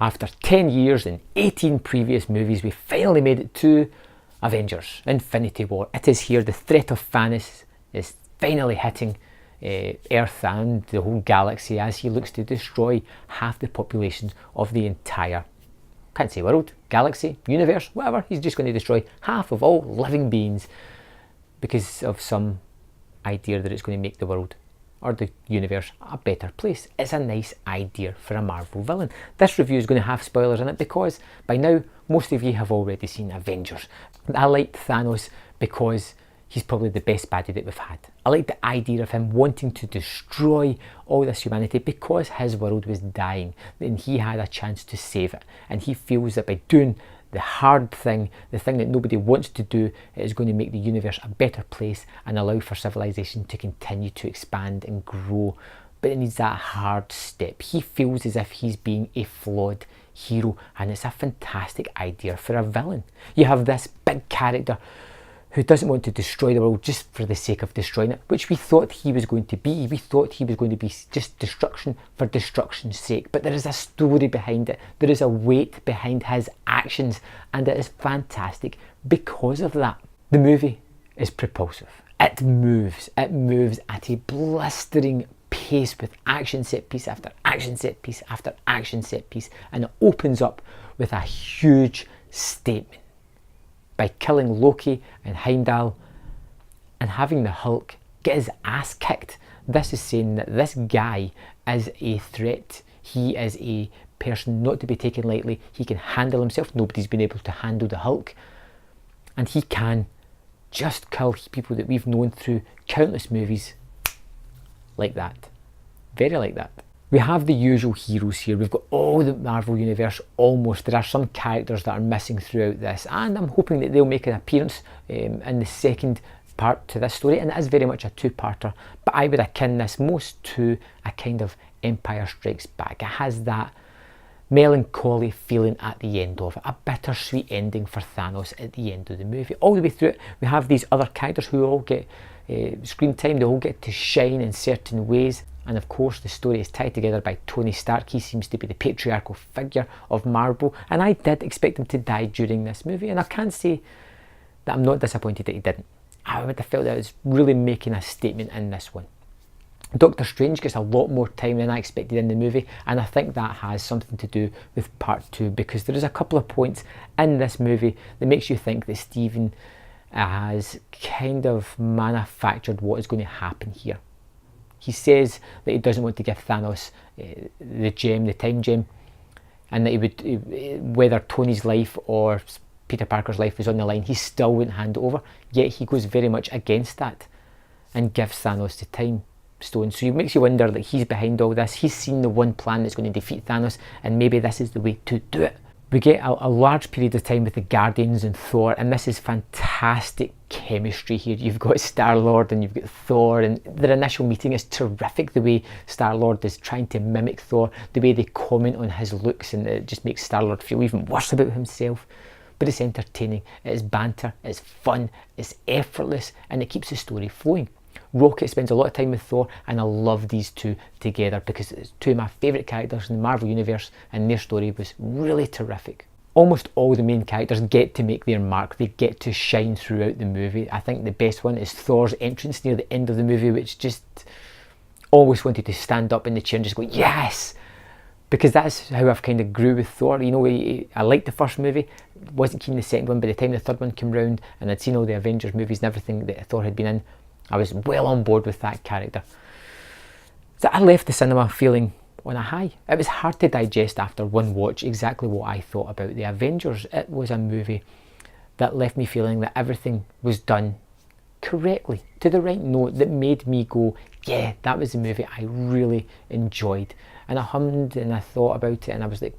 After 10 years and 18 previous movies, we finally made it to Avengers, Infinity War. It is here. The threat of Thanos is finally hitting Earth and the whole galaxy as he looks to destroy half the population of the entire, can't say world, galaxy, universe, whatever. He's just going to destroy half of all living beings because of some idea that it's going to make the world or the universe a better place. It's a nice idea for a Marvel villain. This review is going to have spoilers in it because by now most of you have already seen Avengers. I liked Thanos because he's probably the best baddie that we've had. I like the idea of him wanting to destroy all this humanity because his world was dying and he had a chance to save it, and he feels that by doing the hard thing, the thing that nobody wants to do, it is going to make the universe a better place and allow for civilization to continue to expand and grow. But it needs that hard step. He feels as if he's being a flawed hero, and it's a fantastic idea for a villain. You have this big character who doesn't want to destroy the world just for the sake of destroying it, which we thought he was going to be. We thought he was going to be just destruction for destruction's sake. But there is a story behind it. There is a weight behind his actions, and it is fantastic because of that. The movie is propulsive. It moves at a blistering pace with action set piece after action set piece after action set piece, and it opens up with a huge statement by killing Loki and Heimdall and having the Hulk get his ass kicked. This is saying that this guy is a threat. He is a person not to be taken lightly. He can handle himself. Nobody's been able to handle the Hulk. And he can just kill people that we've known through countless movies like that. Very like that. We have the usual heroes here. We've got all the Marvel Universe almost. There are some characters that are missing throughout this, and I'm hoping that they'll make an appearance in the second part to this story, and it is very much a two-parter, but I would akin this most to a kind of Empire Strikes Back. It has that melancholy feeling at the end of it, a bittersweet ending for Thanos at the end of the movie. All the way through it, we have these other characters who all get screen time. They all get to shine in certain ways. And of course the story is tied together by Tony Stark. He seems to be the patriarchal figure of Marvel, and I did expect him to die during this movie, and I can't say that I'm not disappointed that he didn't. I would have felt that I was really making a statement in this one. Doctor Strange gets a lot more time than I expected in the movie, and I think that has something to do with part 2, because there is a couple of points in this movie that makes you think that Stephen has kind of manufactured what is going to happen here. He says that he doesn't want to give Thanos the gem, the time gem, and that he would, whether Tony's life or Peter Parker's life was on the line, he still wouldn't hand it over. Yet he goes very much against that and gives Thanos the time stone. So it makes you wonder that he's behind all this. He's seen the one plan that's going to defeat Thanos, and maybe this is the way to do it. We get a large period of time with the Guardians and Thor, and this is fantastic chemistry here. You've got Star-Lord and you've got Thor, and their initial meeting is terrific. The way Star-Lord is trying to mimic Thor, the way they comment on his looks, and it just makes Star-Lord feel even worse about himself. But it's entertaining, it's banter, it's fun, it's effortless, and it keeps the story flowing. Rocket spends a lot of time with Thor, and I love these two together because it's two of my favourite characters in the Marvel Universe, and their story was really terrific. Almost all the main characters get to make their mark. They get to shine throughout the movie. I think the best one is Thor's entrance near the end of the movie, which just always wanted to stand up in the chair and just go, yes! Because that's how I've kind of grew with Thor. You know, I liked the first movie, wasn't keen on the second one. By the time the third one came round and I'd seen all the Avengers movies and everything that Thor had been in, I was well on board with that character. So I left the cinema feeling on a high. It was hard to digest after one watch exactly what I thought about the Avengers. It was a movie that left me feeling that everything was done correctly, to the right note, that made me go, yeah, that was a movie I really enjoyed. And I hummed and I thought about it, and I was like,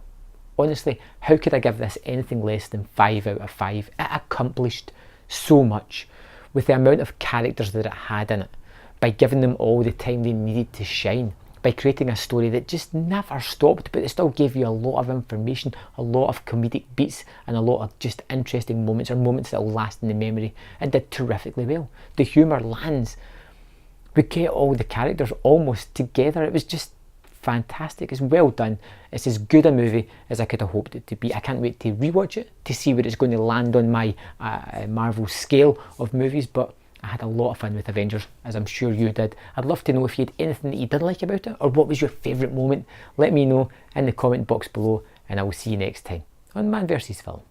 honestly, how could I give this anything less than 5 out of 5? It accomplished so much with the amount of characters that it had in it, by giving them all the time they needed to shine, by creating a story that just never stopped, but it still gave you a lot of information, a lot of comedic beats, and a lot of just interesting moments, or moments that will last in the memory. It did terrifically well. The humour lands. We get all the characters almost together. It was just fantastic. It's well done. It's as good a movie as I could have hoped it to be. I can't wait to rewatch it to see where it's going to land on my Marvel scale of movies, but I had a lot of fun with Avengers, as I'm sure you did. I'd love to know if you had anything that you didn't like about it, or what was your favourite moment. Let me know in the comment box below, and I will see you next time on Man vs Film.